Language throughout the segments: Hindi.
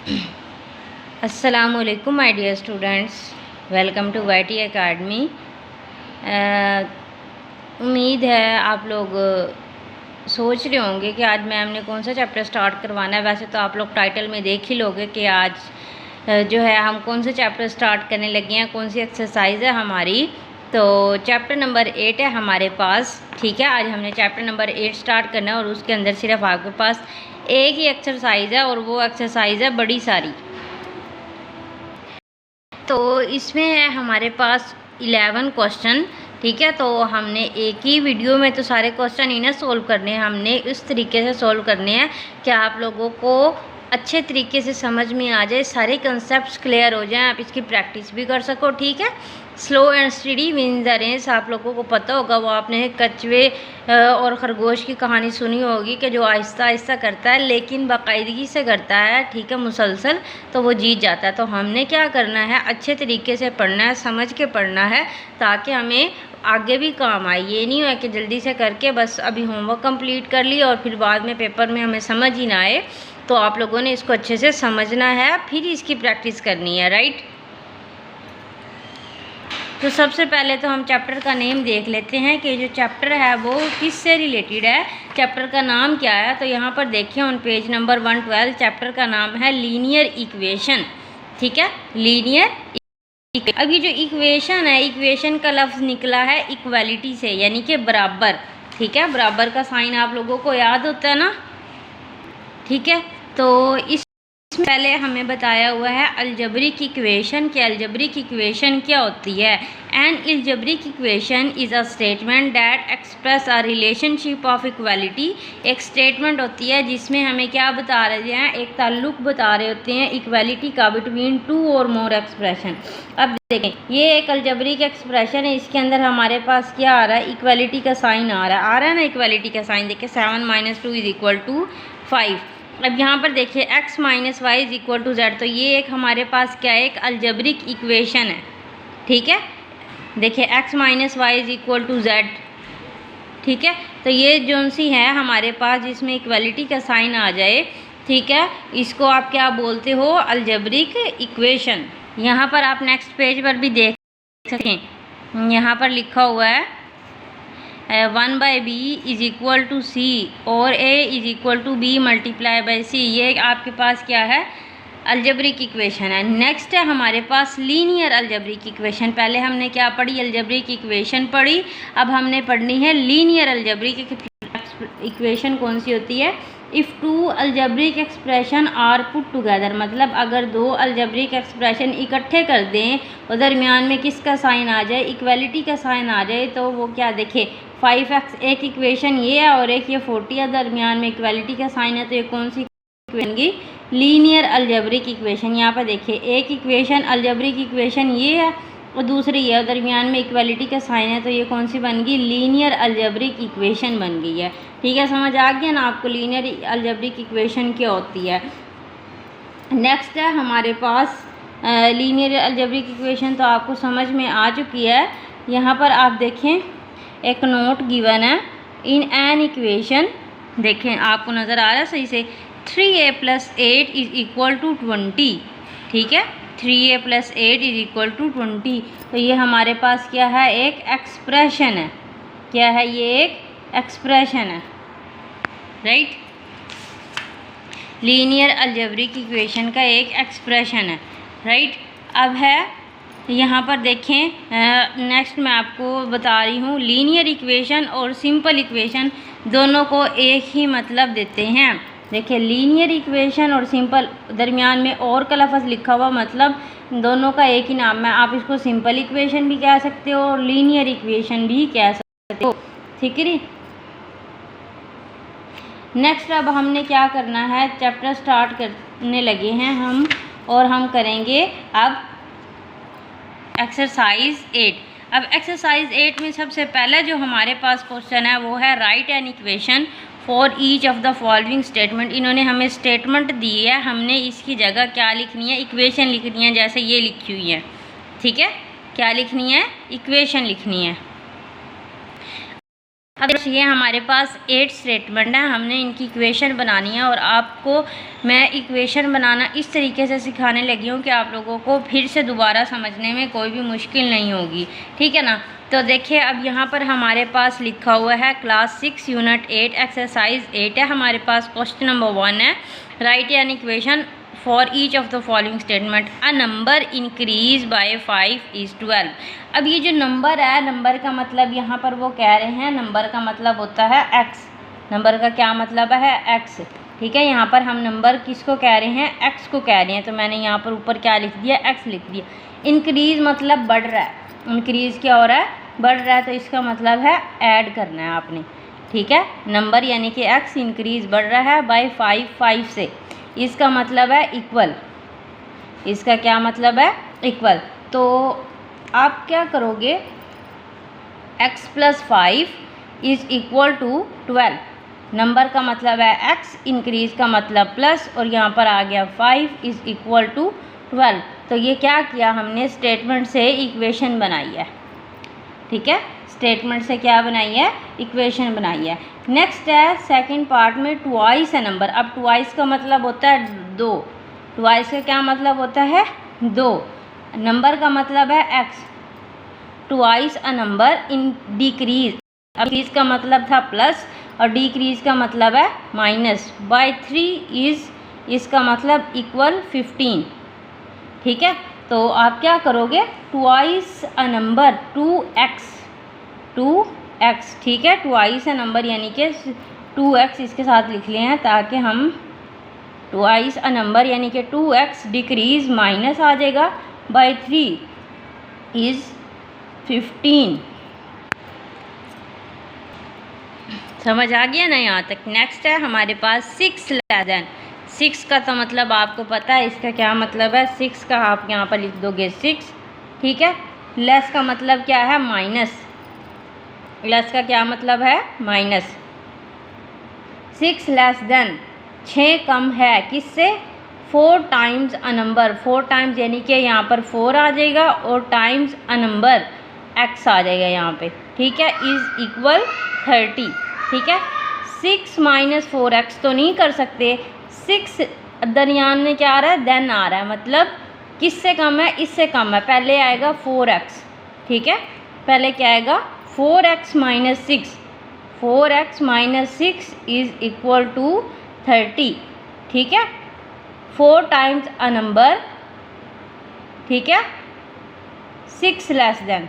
अस्सलामुअलैकुम my dear students, welcome to YT Academy. उम्मीद है आप लोग सोच रहे होंगे कि आज मैम ने कौन सा चैप्टर स्टार्ट करवाना है। वैसे तो आप लोग टाइटल में देख ही लोगे कि आज जो है हम कौन सा चैप्टर स्टार्ट करने लगे हैं, कौन सी एक्सरसाइज है हमारी। तो चैप्टर नंबर 8 है हमारे पास, ठीक है। आज हमने चैप्टर नंबर 8 स्टार्ट करना है और उसके अंदर सिर्फ आपके पास एक ही एक्सरसाइज है और वो एक्सरसाइज है बड़ी सारी। तो इसमें है हमारे पास 11 क्वेश्चन, ठीक है। तो हमने एक ही वीडियो में तो सारे क्वेश्चन ही ना सोल्व करने हैं, हमने इस तरीके से सोल्व करने हैं कि आप लोगों को अच्छे तरीके से समझ में आ जाए, सारे कंसेप्ट्स क्लियर हो जाएं, आप इसकी प्रैक्टिस भी कर सको, ठीक है। Slow and steady wins the race, आप लोगों को पता होगा, वो आपने कछुए और खरगोश की कहानी सुनी होगी कि जो आहिस्ता आहिस्ता करता है लेकिन बाकायदगी से करता है, ठीक है, मुसलसल, तो वो जीत जाता है। तो हमने क्या करना है, अच्छे तरीके से पढ़ना है, समझ के पढ़ना है, ताकि हमें आगे भी काम आए। ये नहीं है कि जल्दी से करके बस अभी होमवर्क कंप्लीट कर लिया और फिर बाद में पेपर में हमें समझ ही ना आए। तो आप लोगों ने इसको अच्छे से समझना है, फिर इसकी प्रैक्टिस करनी है, राइट। तो सबसे पहले तो हम चैप्टर का नेम देख लेते हैं कि जो चैप्टर है वो किससे रिलेटेड है, चैप्टर का नाम क्या है। तो यहाँ पर देखिए ऑन पेज नंबर 112 चैप्टर का नाम है लीनियर इक्वेशन, ठीक है, लीनियर। अब ये जो इक्वेशन है, इक्वेशन का लफ्ज़ निकला है इक्वालिटी से, यानी कि बराबर, ठीक है। बराबर का साइन आप लोगों को याद होता है ना, ठीक है। तो इस पहले हमें बताया हुआ है अलजेब्रिक इक्वेशन कि अलजेब्रिक इक्वेशन क्या होती है। N algebraic equation is a statement that express a relationship of equality. एक स्टेटमेंट होती है जिसमें हमें क्या बता रहे हैं, एक ताल्लुक बता रहे होते हैं इक्वालिटी का बिटवीन टू और मोर एक्सप्रेशन। अब देखें, ये एक अलजेब्रिक एक्सप्रेशन है, इसके अंदर हमारे पास क्या आ रहा है, इक्वालिटी का साइन आ रहा है ना, इक्वालिटी का साइन देखिए 7 - 2 = 5। अब यहाँ पर देखिए x - y = z, तो ये एक हमारे पास क्या है, एक अलजेब्रिक इक्वेशन है, ठीक है। देखिए x - y = z, ठीक है। तो ये जोन सी है हमारे पास जिसमें इक्वालिटी का साइन आ जाए, ठीक है, इसको आप क्या बोलते हो, अलजेब्रिक इक्वेशन। यहाँ पर आप नेक्स्ट पेज पर भी देख सकें, यहाँ पर लिखा हुआ है 1/b = c और a = b × c। ये आपके पास क्या है, अलजेब्रिक इक्वेशन है। नेक्स्ट है हमारे पास लीनियर अलजेब्रिक इक्वेशन। पहले हमने क्या पढ़ी, अलजेब्रिक इक्वेशन पढ़ी, अब हमने पढ़नी है लीनियर अलजेब्रिक इक्वेशन। कौन सी होती है, if two algebraic expression are put together, मतलब अगर दो अलजेब्रिक एक्सप्रेशन इकट्ठे कर दें और दरमियान में किसका साइन आ जाए, इक्वालिटी का साइन आ जाए, तो वो क्या, देखे 5x एक इक्वेशन ये है और एक ये 40 है, दरमियान में इक्वालिटी का साइन है, तो ये कौन सी बनेगी, लीनियर अलजेब्रिक इक्वेशन। यहाँ पर देखिए एक इक्वेशन अलजेब्रिक इक्वेशन ये है और दूसरी है, दरमियान में इक्वालिटी का साइन है, तो ये कौन सी बन गई, लीनियर अलजेब्रिक इक्वेशन बन गई है, ठीक है। समझ आ गया ना आपको लीनियर अलजेब्रिक इक्वेशन क्या होती है। नेक्स्ट है हमारे पास लीनियर अलजेब्रिक इक्वेशन, तो आपको समझ में आ चुकी है। यहाँ पर आप देखें एक नोट गिवन है, इन एन इक्वेशन, देखें आपको नज़र आ रहा है सही से, 3a + 8 = 20, ठीक है, 3a + 8 = 20। तो ये हमारे पास क्या है, एक एक्सप्रेशन है, क्या है, ये एक एक्सप्रेशन है, राइट। लीनियर अलजेब्रिक इक्वेशन का एक एक्सप्रेशन है, राइट। अब है यहाँ पर देखें नेक्स्ट मैं आपको बता रही हूँ, लीनियर इक्वेशन और सिंपल इक्वेशन दोनों को एक ही मतलब देते हैं। देखिए लीनियर इक्वेशन और सिंपल, दरमियान में और का लफ्ज़ लिखा हुआ, मतलब दोनों का एक ही नाम है। आप इसको सिंपल इक्वेशन भी कह सकते हो और लीनियर इक्वेशन भी कह सकते हो, ठीक है। नेक्स्ट अब हमने क्या करना है, चैप्टर स्टार्ट करने लगे हैं हम और हम करेंगे अब एक्सरसाइज 8। अब एक्सरसाइज 8 में सबसे पहले जो हमारे पास क्वेश्चन है वो है right an equation for each of the following statement. इन्होंने हमें स्टेटमेंट दी है, हमने इसकी जगह क्या लिखनी है, इक्वेशन लिखनी है, जैसे ये लिखी हुई है, ठीक है। क्या लिखनी है, इक्वेशन लिखनी है। अब ये हमारे पास 8 स्टेटमेंट है, हमने इनकी इक्वेशन बनानी है और आपको मैं इक्वेशन बनाना इस तरीके से सिखाने लगी हूँ कि आप लोगों को फिर से दोबारा समझने में कोई भी मुश्किल नहीं होगी, ठीक है ना। तो देखिए अब यहाँ पर हमारे पास लिखा हुआ है क्लास 6 यूनिट 8 एक्सरसाइज 8 है हमारे पास। क्वेश्चन नंबर 1 है, right an equation for each of the following statement, a number increase by 5 is 12। अब ये जो नंबर है, नंबर का मतलब यहाँ पर वो कह रहे हैं, नंबर का मतलब होता है एक्स। नंबर का क्या मतलब है? एक्स, ठीक है। यहाँ पर हम नंबर किसको कह रहे हैं? एक्स को कह रहे हैं, तो मैंने यहाँ पर ऊपर क्या लिख दिया? एक्स लिख दिया। इंक्रीज मतलब बढ़ रहा है, इंक्रीज क्या हो रहा है? बढ़ रहा है, तो इसका मतलब है ऐड करना है आपने, ठीक है। नंबर यानी कि एक्स इंक्रीज बढ़ रहा है बाय 5 से, इसका मतलब है इक्वल। इसका क्या मतलब है? इक्वल। तो आप क्या करोगे? x + 5 is equal to 12। Number का मतलब है x, इंक्रीज का मतलब प्लस, और यहाँ पर आ गया 5 इज़ इक्वल टू 12। तो ये क्या किया हमने? स्टेटमेंट से इक्वेशन बनाई है, ठीक है। स्टेटमेंट से क्या बनाई है? इक्वेशन बनाई है। नेक्स्ट है सेकंड पार्ट में ट्वाइस है नंबर। अब ट्वाइस का मतलब होता है 2। ट्वाइस का क्या मतलब होता है? 2। नंबर का मतलब है x. Twice a number in decrease, अब डिक्रीज का मतलब था प्लस और डिक्रीज का मतलब है माइनस, बाय 3 इज़, इसका मतलब इक्वल 15, ठीक है। तो आप क्या करोगे? ट्वाइस अ नंबर 2x, ठीक है। ट्वाइस अ नंबर यानी कि 2x इसके साथ लिख लिए हैं ताकि हम ट्वाइस अ नंबर यानी कि 2x डिक्रीज माइनस आ जाएगा बाय 3 इज़ 15। समझ आ गया ना यहाँ तक? नेक्स्ट है हमारे पास 6 लेस देन। 6 का तो मतलब आपको पता है इसका क्या मतलब है। 6 का आप यहाँ पर लिख दोगे 6, ठीक है। लेस का मतलब क्या है? माइनस। लेस का क्या मतलब है? माइनस। 6 लेस देन, 6 कम है किससे? 4 टाइम्स अ नंबर। 4 टाइम्स यानी कि यहाँ पर 4 आ जाएगा और टाइम्स अ नंबर x आ जाएगा यहाँ पे, ठीक है। इज़ इक्वल 30, ठीक है। 6 - 4x तो नहीं कर सकते। 6 दरमियान में क्या आ रहा है? देन आ रहा है, मतलब किससे कम है? इससे कम है। पहले आएगा 4x, ठीक है। पहले क्या आएगा? 4x - 6। 4x - 6 is equal to 30, ठीक है। 4 टाइम्स अ नंबर, ठीक है। 6 less than,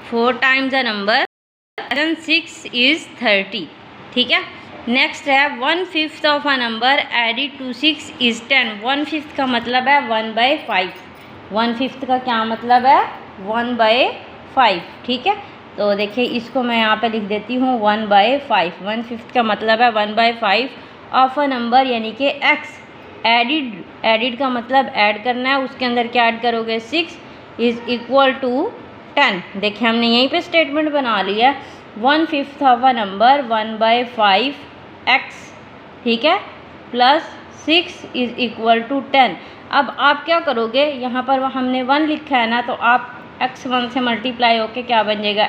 4 times a number 6 is 30, ठीक है। नेक्स्ट है 1/5 of a number added to 6 is 10। 1/5 का मतलब है 1/5। 1/5 का क्या मतलब है? 1/5, ठीक है। तो देखिए इसको मैं यहाँ पे लिख देती हूँ 1/5। 1/5 का मतलब है 1/5 ऑफ अ नंबर यानी कि x। एडिड का मतलब ऐड करना है, उसके अंदर क्या ऐड करोगे? 6 इज़ इक्वल टू 10। देखिए हमने यहीं पे स्टेटमेंट बना लिया। 1/5 ऑफ अ नंबर 1/5x, ठीक है, प्लस 6 इज़ इक्वल टू 10। अब आप क्या करोगे? यहाँ पर हमने 1 लिखा है ना, तो आप x 1 से मल्टीप्लाई होके क्या बन जाएगा?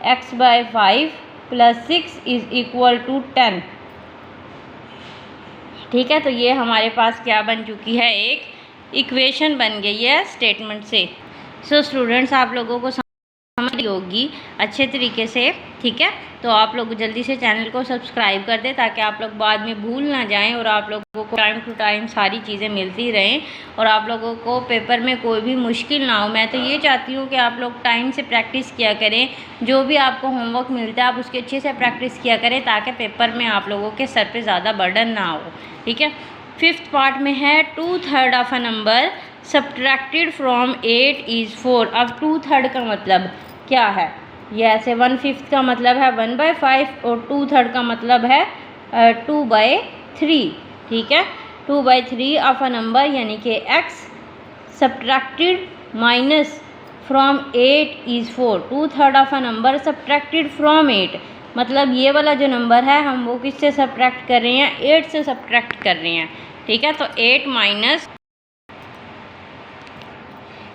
x/5 plus 6 is equal to 10, ठीक है। तो ये हमारे पास क्या बन चुकी है? एक इक्वेशन बन गई है स्टेटमेंट से। सो स्टूडेंट्स, आप लोगों को समझ रही होगी अच्छे तरीके से, ठीक है। तो आप लोग जल्दी से चैनल को सब्सक्राइब कर दें ताकि आप लोग बाद में भूल ना जाएं और आप लोगों को टाइम टू टाइम सारी चीज़ें मिलती रहें और आप लोगों को पेपर में कोई भी मुश्किल ना हो। मैं तो ये चाहती हूँ कि आप लोग टाइम से प्रैक्टिस किया करें। जो भी आपको होमवर्क मिलता है आप उसकी अच्छे से प्रैक्टिस किया करें ताकि पेपर में आप लोगों के सर पर ज़्यादा बर्डन ना हो, ठीक है। 5th पार्ट में है 2/3 of a number subtracted from 8 is 4। अब 2/3 का मतलब क्या है? ये ऐसे 1/5 का मतलब है 1/5 और 2/3 का मतलब है 2/3, ठीक है। 2/3 ऑफ अ नंबर यानी कि x subtracted minus from 8 is 4। 2/3 of a number subtracted from 8, मतलब ये वाला जो नंबर है हम वो किससे सब्ट्रैक्ट कर रहे हैं? 8 से सब्ट्रैक्ट कर रहे हैं, ठीक है। तो 8 -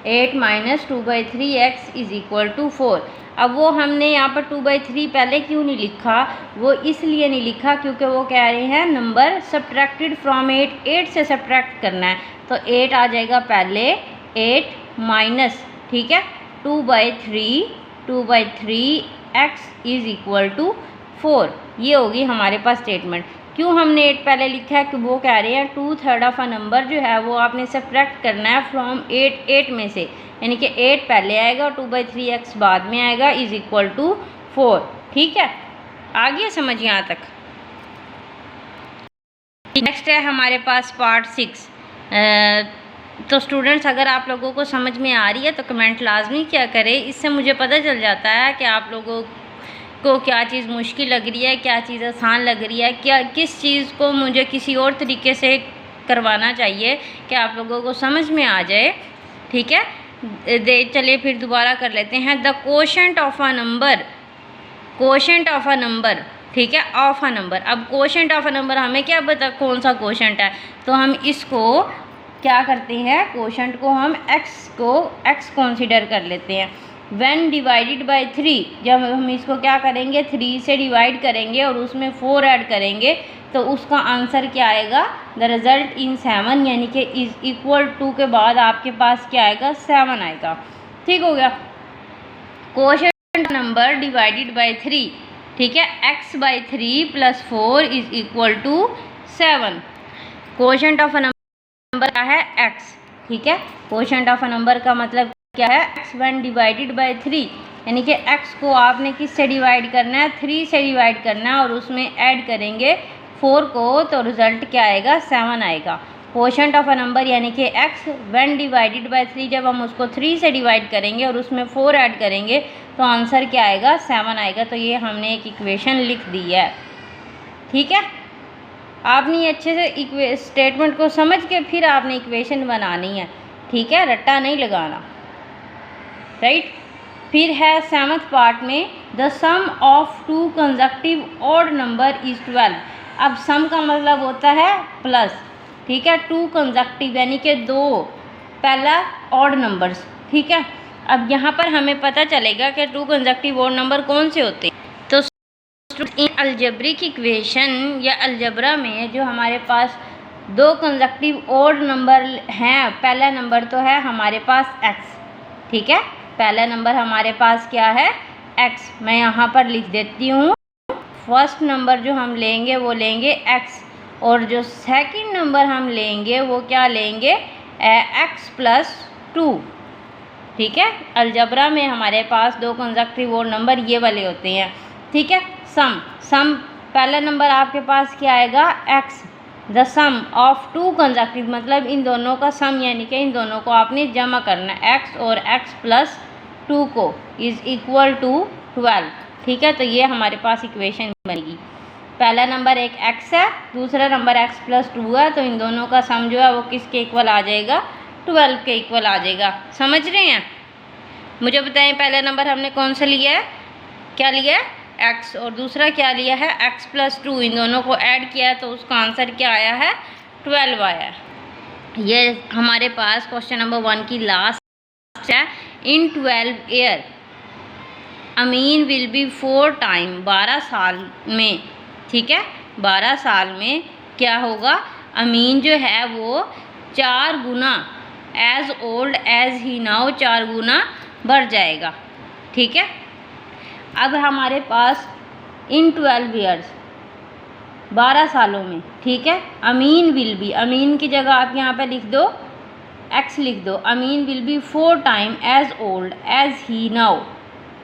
8 minus 2/3x is equal to 4। अब वो हमने यहाँ पर 2/3 पहले क्यों नहीं लिखा, वो इसलिए नहीं लिखा क्योंकि वो कह रहे हैं नंबर सब्ट्रैक्टेड फ्रॉम 8 से सब्ट्रैक्ट करना है। तो 8 आ जाएगा पहले, 8 माइनस, ठीक है, 2/3 इज़ इक्वल टू 4। ये होगी हमारे पास स्टेटमेंट। क्यों हमने 8 पहले लिखा है कि वो कह रहे हैं 2/3 ऑफ अ नंबर जो है वो आपने सब्ट्रैक्ट करना है फ्रॉम 8 में से, यानी कि 8 पहले आएगा और 2/3x बाद में आएगा इज़ इक्वल टू 4। ठीक है, आ गया समझ यहाँ तक। नेक्स्ट है हमारे पास पार्ट 6। तो स्टूडेंट्स, अगर आप लोगों को समझ में आ रही है तो कमेंट लाजमी क्या करें, इससे मुझे पता चल जाता है कि आप लोगों को क्या चीज़ मुश्किल लग रही है, क्या चीज़ आसान लग रही है, क्या किस चीज़ को मुझे किसी और तरीके से करवाना चाहिए कि आप लोगों को समझ में आ जाए। ठीक है, चलिए फिर दोबारा कर लेते हैं। The quotient of a number, quotient of a number, ठीक है, ऑफ अ नंबर। अब कोशेंट ऑफ अ नंबर हमें क्या पता कौन सा कोशेंट है, तो हम इसको क्या करते हैं, कोशेंट को हम x कंसीडर कर लेते हैं। व्हेन डिवाइडेड बाय 3, जब हम इसको क्या करेंगे, 3 से डिवाइड करेंगे और उसमें 4 ऐड करेंगे तो उसका आंसर क्या आएगा, द रिज़ल्ट इन 7, यानी कि इज़ इक्वल टू के बाद आपके पास क्या आएगा, 7 आएगा। ठीक हो गया। कोशेंट नंबर डिवाइडेड बाय 3, ठीक है, x/3 + 4 is equal to 7। Quotient of a number क्या है, x। ठीक है, कोशेंट ऑफ अ नंबर का मतलब क्या है, x व्हेन डिवाइडेड बाय 3, यानी कि x को आपने किस से डिवाइड करना है, 3 से डिवाइड करना है और उसमें ऐड करेंगे 4 को, तो रिज़ल्ट क्या आएगा, 7 आएगा। कोशेंट ऑफ अ नंबर यानी कि x व्हेन डिवाइडेड बाय 3, जब हम उसको 3 से डिवाइड करेंगे और उसमें 4 ऐड करेंगे तो आंसर क्या आएगा, 7 आएगा। तो ये हमने एक इक्वेशन लिख दी है। ठीक है, आपने अच्छे से स्टेटमेंट को समझ के फिर आपने इक्वेशन बनानी है। ठीक है, रट्टा नहीं लगाना, राइट। फिर है 7th पार्ट में, the sum of 2 consecutive odd number is 12। अब सम का मतलब होता है प्लस, ठीक है, 2 कंसेक्यूटिव यानी कि 2 पहला ऑड नंबर्स। ठीक है, अब यहाँ पर हमें पता चलेगा कि 2 कंसेक्यूटिव ऑड नंबर कौन से होते हैं। तो इन अलजेब्रिक इक्वेशन या अलजबरा में जो हमारे पास 2 कंसेक्यूटिव ऑड नंबर हैं, पहला नंबर तो है हमारे पास x। ठीक है, पहला नंबर हमारे पास क्या है, x। मैं यहाँ पर लिख देती हूँ, फर्स्ट नंबर जो हम लेंगे वो लेंगे x, और जो सेकंड नंबर हम लेंगे वो क्या लेंगे, x + 2। ठीक है, अलजबरा में हमारे पास 2 कंसेक्यूटिव ऑड नंबर ये वाले होते हैं। ठीक है, सम पहला नंबर आपके पास क्या आएगा, x। The sum of 2 consecutive मतलब इन दोनों का सम, यानी कि इन दोनों को आपने जमा करना है, x और x + 2 को, इज़ इक्वल टू 12। ठीक है, तो ये हमारे पास इक्वेशन बनेगी। पहला नंबर एक x है, दूसरा नंबर x + 2 है, तो इन दोनों का सम जो है वो किसके इक्वल आ जाएगा, 12 के इक्वल आ जाएगा। समझ रहे हैं? मुझे बताएं, पहला नंबर हमने कौन सा लिया है, क्या लिया है, x, और दूसरा क्या लिया है, x + 2। इन दोनों को ऐड किया है तो उसका आंसर क्या आया है, 12 आया है। ये हमारे पास क्वेश्चन नंबर 1 की लास्ट है। In 12 year Amin will be 4 time, 12 साल में। ठीक है, 12 साल में क्या होगा, अमीन जो है वो 4 गुना, as old as he now, 4 गुना बढ़ जाएगा। ठीक है, अब हमारे पास इन 12 ईयर्स 12 सालों में, ठीक है, अमीन विल बी, अमीन की जगह आप यहाँ पे लिख दो x लिख दो, Amin will be 4 time as old as he now.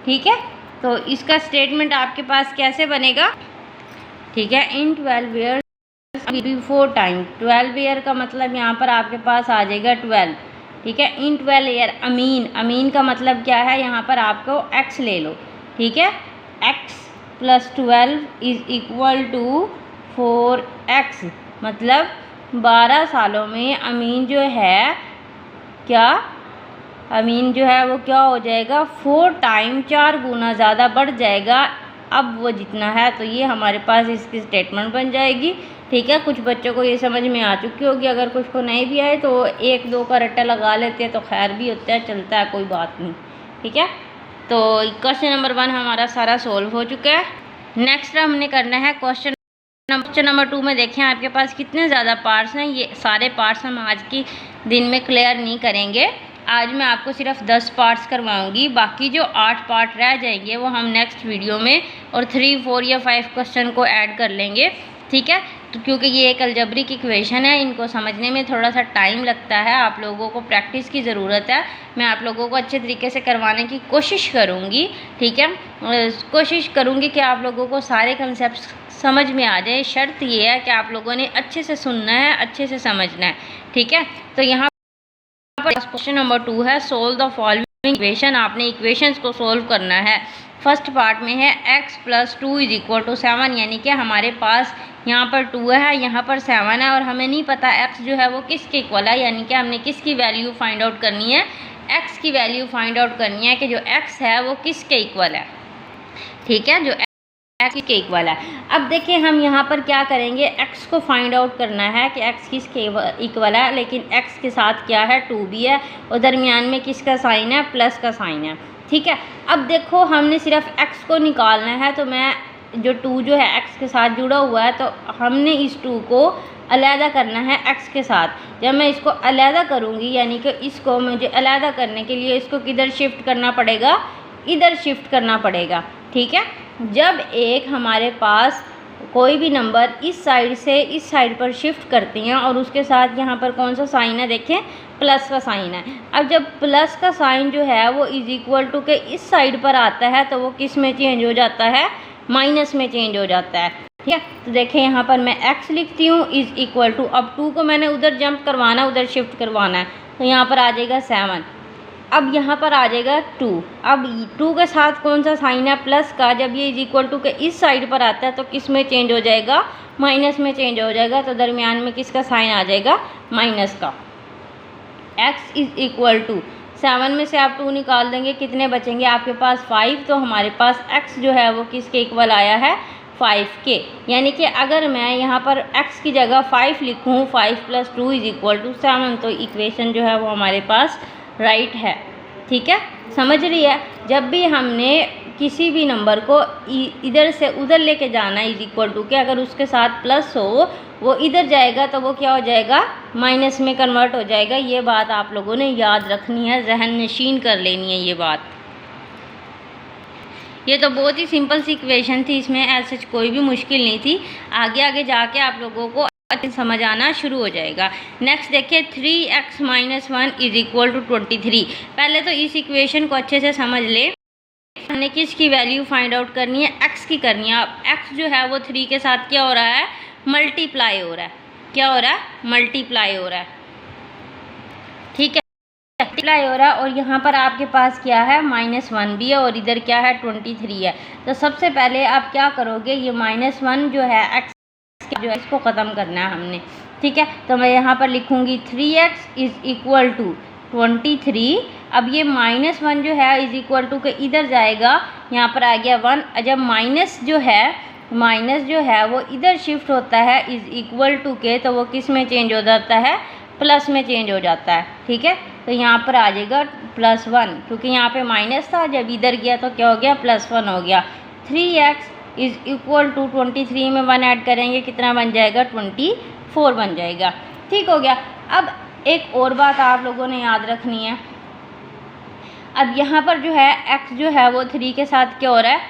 ठीक है, तो इसका स्टेटमेंट आपके पास कैसे बनेगा। ठीक है, in 12 years will be 4 time, 12 year का मतलब यहाँ पर आपके पास आ जाएगा 12। ठीक है, इन 12 ईयर अमीन का मतलब क्या है, यहाँ पर आपको x ले लो। ठीक है, x + 12 is equal to 4x, मतलब 12 सालों में अमीन जो है क्या, अमीन जो है वो क्या हो जाएगा, 4 टाइम, 4 गुना ज़्यादा बढ़ जाएगा अब वो जितना है तो ये हमारे पास इसकी स्टेटमेंट बन जाएगी। ठीक है, कुछ बच्चों को ये समझ में आ चुकी होगी, अगर कुछ को नहीं भी आए तो 1-2 का रट्टा लगा लेते हैं तो खैर भी होता है, चलता है, कोई बात नहीं। ठीक है, तो क्वेश्चन नंबर 1 हमारा सारा सोल्व हो चुका है। नेक्स्ट हमने करना है क्वेश्चन नंबर 2 में। देखें आपके पास कितने ज़्यादा पार्ट्स हैं, ये सारे पार्ट्स हम आज की दिन में क्लियर नहीं करेंगे। आज मैं आपको सिर्फ 10 पार्ट्स करवाऊंगी, बाकी जो 8 पार्ट रह जाएंगे वो हम नेक्स्ट वीडियो में और 3, 4 या 5 क्वेश्चन को ऐड कर लेंगे। ठीक है, तो क्योंकि ये एक अलजेब्रिक इक्वेशन है, इनको समझने में थोड़ा सा टाइम लगता है, आप लोगों को प्रैक्टिस की ज़रूरत है। मैं आप लोगों को अच्छे तरीके से करवाने की कोशिश करूँगी। ठीक है, कोशिश करूँगी कि आप लोगों को सारे कंसेप्ट समझ में आ जाए। शर्त ये है कि आप लोगों ने अच्छे से सुनना है, अच्छे से समझना है। ठीक है, तो यहाँ पर क्वेश्चन नंबर 2 है, सोल्व द फॉलोइंग इक्वेशन। आपने इक्वेशंस को सोल्व करना है। फर्स्ट पार्ट में है x + 2 = 7, यानी कि हमारे पास यहाँ पर 2 है, यहाँ पर 7 है और हमें नहीं पता x जो है वो किसके इक्वल है, यानी कि हमने किसकी वैल्यू फाइंड आउट करनी है, x की वैल्यू फाइंड आउट करनी है कि जो x है वो किसके इक्वल है। ठीक है, जो x के इक्वल है। अब देखिए हम यहाँ पर क्या करेंगे, x को फाइंड आउट करना है कि x किसके इक्वल है, लेकिन x के साथ क्या है, 2 भी है और दरमियान में किसका साइन है, प्लस का साइन है। ठीक है, अब देखो हमने सिर्फ x को निकालना है, तो मैं जो 2 जो है x के साथ जुड़ा हुआ है, तो हमने इस 2 को अलहदा करना है x के साथ। जब मैं इसको अलहदा करूँगी, यानी कि इसको मुझे अलहदा करने के लिए इसको किधर शिफ्ट करना पड़ेगा, इधर शिफ्ट करना पड़ेगा। ठीक है, जब एक हमारे पास कोई भी नंबर इस साइड से इस साइड पर शिफ्ट करते हैं और उसके साथ यहाँ पर कौन सा साइन है, देखें प्लस का साइन है। अब जब प्लस का साइन जो है वो = के इस साइड पर आता है तो वो किस में चेंज हो जाता है, माइनस में चेंज हो जाता है। ठीक है, तो देखें यहाँ पर मैं x लिखती हूँ = अब 2 को मैंने उधर जंप करवाना, उधर शिफ्ट करवाना है, तो यहाँ पर आ जाएगा 7। अब यहाँ पर आ जाएगा 2। अब 2 के साथ कौन सा साइन है, प्लस का। जब ये = के इस साइड पर आता है तो किस में चेंज हो जाएगा, माइनस में चेंज हो जाएगा, तो दरमियान में किसका साइन आ जाएगा, माइनस का। x = 7 में से आप 2 निकाल देंगे, कितने बचेंगे आपके पास, 5। तो हमारे पास x जो है वो किसके इक्वल आया है, 5 के। यानी कि अगर मैं यहाँ पर x की जगह 5 लिखूँ, 5 + 2 = 7, तो इक्वेशन जो है वो हमारे पास राइट है। ठीक है, समझ रही है। जब भी हमने किसी भी नंबर को इधर से उधर लेके जाना है = के, अगर उसके साथ प्लस हो वो इधर जाएगा तो वो क्या हो जाएगा, माइनस में कन्वर्ट हो जाएगा। ये बात आप लोगों ने याद रखनी है, जहन नशीन कर लेनी है ये बात। ये तो बहुत ही सिंपल सी इक्वेशन थी, इसमें ऐसा कोई भी मुश्किल नहीं थी। आगे आगे जाके आप लोगों को समझ आना शुरू हो जाएगा। नेक्स्ट देखिए, 3x - 1 = 23। पहले तो इस इक्वेशन को अच्छे से समझ ले। हमने किसकी वैल्यू फाइंड आउट करनी है, x की करनी है। अब x जो है वो 3 के साथ क्या हो रहा है, मल्टीप्लाई हो रहा है। क्या हो रहा है, मल्टीप्लाई हो रहा है। ठीक है, मल्टीप्लाई हो रहा है और यहाँ पर आपके पास क्या है, -1 भी है और इधर क्या है, 23 है। तो सबसे पहले आप क्या करोगे, ये -1 जो है x जो है इसको ख़त्म करना है हमने। ठीक है, तो मैं यहाँ पर लिखूँगी 3x = 23। अब ये -1 जो है = के इधर जाएगा, यहाँ पर आ गया 1। जब माइनस जो है वो इधर शिफ्ट होता है = के, तो वो किस में चेंज हो जाता है, प्लस में चेंज हो जाता है। ठीक है, तो यहाँ पर आ जाएगा +1, क्योंकि यहाँ पे माइनस था, जब इधर गया तो क्या हो गया, +1 हो गया। 3x = 23 में 1 ऐड करेंगे, कितना बन जाएगा, 24 बन जाएगा। ठीक हो गया। अब एक और बात आप लोगों ने याद रखनी है। अब यहाँ पर जो है x जो है वो 3 के साथ क्या हो रहा है,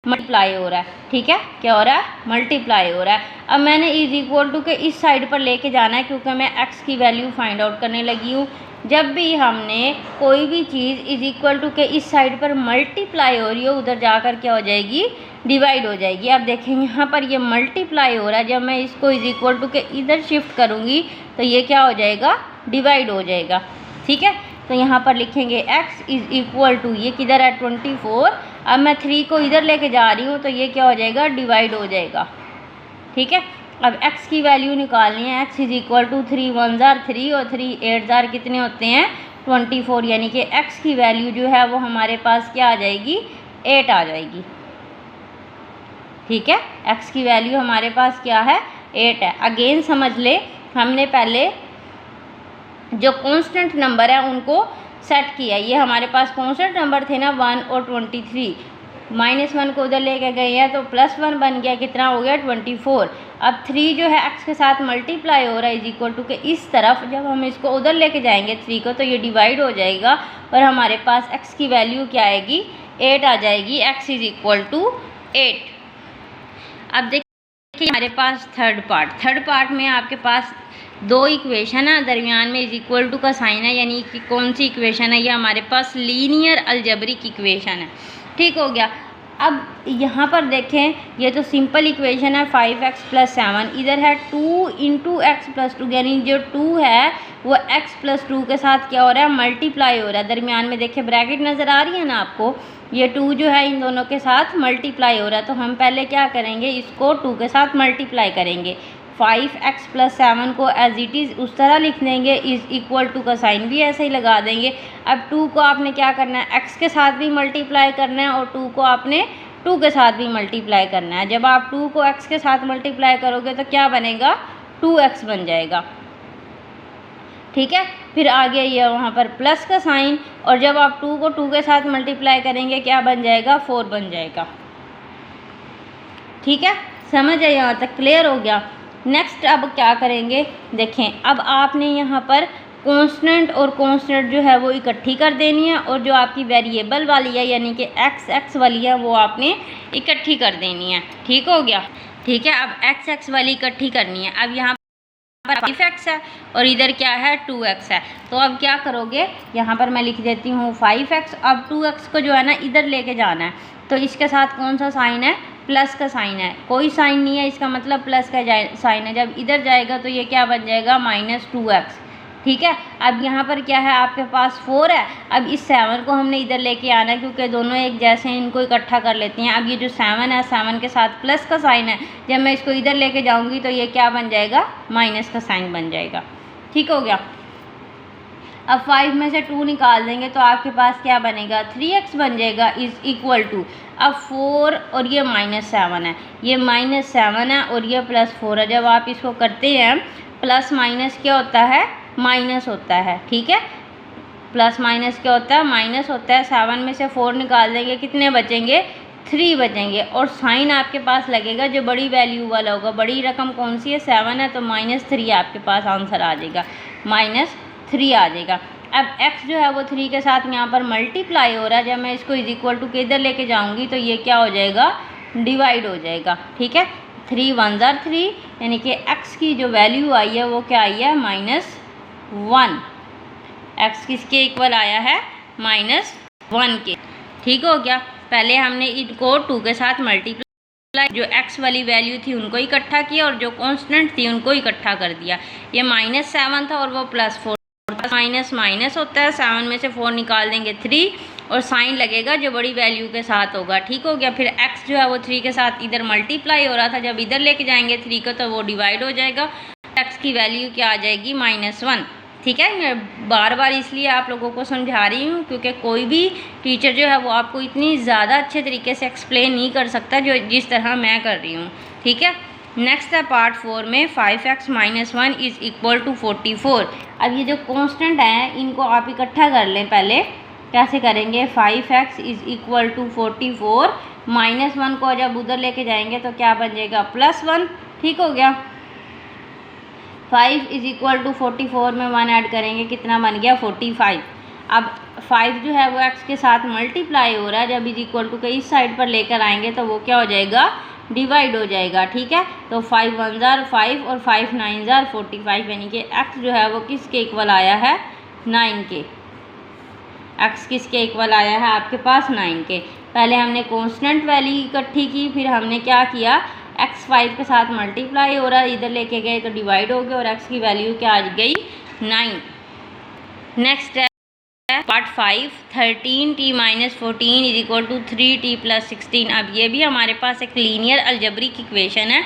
मल्टीप्लाई हो रहा है। ठीक है, क्या हो रहा है, मल्टीप्लाई हो रहा है। अब मैंने = के इस साइड पर लेके जाना है, क्योंकि मैं x की वैल्यू फाइंड आउट करने लगी हूँ। जब भी हमने कोई भी चीज़ = के इस साइड पर मल्टीप्लाई हो रही हो, उधर जाकर क्या हो जाएगी, डिवाइड हो जाएगी। अब देखें यहाँ पर ये मल्टीप्लाई हो रहा है, जब मैं इसको = के इधर शिफ्ट करूँगी तो ये क्या हो जाएगा, डिवाइड हो जाएगा। ठीक है, तो यहाँ पर लिखेंगे x = ये किधर है, 24। अब मैं 3 को इधर लेके जा रही हूँ तो ये क्या हो जाएगा, डिवाइड हो जाएगा। ठीक है, अब x की वैल्यू निकालनी है। x = 3 1 * 3 और 3 8 कितने होते हैं, 24। यानी कि x की वैल्यू जो है वो हमारे पास क्या आ जाएगी, 8 आ जाएगी। ठीक है, x की वैल्यू हमारे पास क्या है 8 है। अगेन समझ ले, हमने पहले जो कांस्टेंट नंबर है उनको सेट किया। ये हमारे पास कांस्टेंट नंबर थे ना 1 और 23, -1 को उधर लेके गए हैं तो +1 बन गया, कितना हो गया 24। अब 3 जो है x के साथ मल्टीप्लाई हो रहा है इज इक्वल टू के इस तरफ, जब हम इसको उधर लेके जाएंगे 3 को तो ये डिवाइड हो जाएगा और हमारे पास x की वैल्यू क्या आएगी 8 आ जाएगी, x इज इक्वल टू 8। अब देखिए हमारे पास थर्ड पार्ट में आपके पास दो इक्वेशन है, दरमियान में इज इक्वल टू का साइन है, यानी कि कौन सी इक्वेशन है, ये हमारे पास लीनियर अलजेब्रिक इक्वेशन है। ठीक हो गया। अब यहाँ पर देखें, ये तो सिंपल इक्वेशन है 5x + 7, इधर है 2 × x + 2, यानी जो 2 है वो x + 2 के साथ क्या हो रहा है मल्टीप्लाई हो रहा है। दरमियान में देखिए ब्रैकेट नज़र आ रही है ना आपको, ये 2 जो है इन दोनों के साथ मल्टीप्लाई हो रहा है। तो हम पहले क्या करेंगे, इसको 2 के साथ मल्टीप्लाई करेंगे। 5x + 7 को एज इट इज़ उस तरह लिख देंगे, इज इक्वल टू का साइन भी ऐसे ही लगा देंगे। अब 2 को आपने क्या करना है, x के साथ भी मल्टीप्लाई करना है और 2 को आपने 2 के साथ भी मल्टीप्लाई करना है। जब आप 2 को x के साथ मल्टीप्लाई करोगे तो क्या बनेगा 2x बन जाएगा। ठीक है, फिर आगे ये वहाँ पर प्लस का साइन, और जब आप 2 को 2 के साथ मल्टीप्लाई करेंगे क्या बन जाएगा 4 बन जाएगा। ठीक है, समझ आए यहाँ तक, क्लियर हो गया। नेक्स्ट अब क्या करेंगे, देखें अब आपने यहाँ पर कांस्टेंट और कांस्टेंट जो है वो इकट्ठी कर देनी है, और जो आपकी वेरिएबल वाली है यानी कि x वाली है वो आपने इकट्ठी कर देनी है। ठीक हो गया। ठीक है, अब x वाली इकट्ठी करनी है। अब यहाँ पर 5x है और इधर क्या है 2x है, तो अब क्या करोगे, यहाँ पर मैं लिख देती हूँ 5x। अब 2x को जो है ना इधर लेके जाना है, तो इसके साथ कौन सा साइन है, प्लस का साइन है। कोई साइन नहीं है, इसका मतलब प्लस का साइन है। जब इधर जाएगा तो ये क्या बन जाएगा -2x। ठीक है, अब यहाँ पर क्या है आपके पास 4 है। अब इस 7 को हमने इधर लेके आना है, क्योंकि दोनों एक जैसे हैं, इनको इकट्ठा कर लेते हैं। अब ये जो 7 है, 7 के साथ प्लस का साइन है, जब मैं इसको इधर लेके जाऊँगी तो ये क्या बन जाएगा माइनस का साइन बन जाएगा। ठीक हो गया। अब 5 में से 2 निकाल देंगे तो आपके पास क्या बनेगा 3x बन जाएगा, इज इक्वल टू, अब 4 और ये -7 है, ये -7 है और ये +4 है। जब आप इसको करते हैं प्लस माइनस क्या होता है माइनस होता है। ठीक है, प्लस माइनस क्या होता है माइनस होता है। 7 में से 4 निकाल देंगे, कितने बचेंगे 3 बचेंगे, और साइन आपके पास लगेगा जो बड़ी वैल्यू वाला होगा। बड़ी रकम कौन सी है 7 है, तो -3 आपके पास आंसर आ जाएगा, -3 आ जाएगा। अब x जो है वो 3 के साथ यहाँ पर मल्टीप्लाई हो रहा है। जब मैं इसको इज इक्वल टू के इधर लेके जाऊँगी तो ये क्या हो जाएगा डिवाइड हो जाएगा। ठीक है, 3 × 1 = 3, यानी कि x की जो वैल्यू आई है वो क्या आई है -1। x किसके इक्वल आया है -1 के। ठीक हो गया। पहले हमने इनको 2 के साथ मल्टीप्लाई, जो x वाली वैल्यू थी उनको इकट्ठा किया और जो कांस्टेंट थी उनको इकट्ठा कर दिया। ये -7 था और वो +4, माइनस माइनस होता है। 7 में से 4 निकाल देंगे 3, और साइन लगेगा जो बड़ी वैल्यू के साथ होगा। ठीक हो गया। फिर x जो है वो 3 के साथ इधर मल्टीप्लाई हो रहा था, जब इधर लेके जाएंगे 3 को तो वो डिवाइड हो जाएगा। x की वैल्यू क्या आ जाएगी -1। ठीक है, मैं बार बार इसलिए आप लोगों को समझा रही हूँ क्योंकि कोई भी टीचर जो है वो आपको इतनी ज़्यादा अच्छे तरीके से एक्सप्लेन नहीं कर सकता जो जिस तरह मैं कर रही हूँ। ठीक है, नेक्स्ट है पार्ट 4 में 5x - 1 इज इक्वल टू 44। अब ये जो कांस्टेंट हैं इनको आप इकट्ठा कर लें। पहले कैसे करेंगे, 5x इज इक्वल टू 44, -1 को जब उधर लेके जाएंगे तो क्या बन जाएगा +1। ठीक हो गया। 5 इज इक्वल टू 44 में 1 ऐड करेंगे, कितना बन गया 45। अब 5 जो है वो x के साथ मल्टीप्लाई हो रहा है, जब इज इक्वल टू के इस साइड पर लेकर आएंगे तो वो क्या हो जाएगा डिवाइड हो जाएगा। ठीक है, तो 5 × 1 = 5 और 5 × 9 = 45, यानी कि x जो है वो किसके इक्वल आया है 9 के। x किसके इक्वल आया है आपके पास 9 के। पहले हमने कांस्टेंट वैल्यू इकट्ठी की, फिर हमने क्या किया x 5 के साथ मल्टीप्लाई हो रहा है, इधर लेके गए तो डिवाइड हो गया और x की वैल्यू क्या आ गई 9। नेक्स्ट है part 5 13t - 14 is equal to 3t + 16। अब ये भी हमारे पास एक लीनियर अलजेब्रिक इक्वेशन है।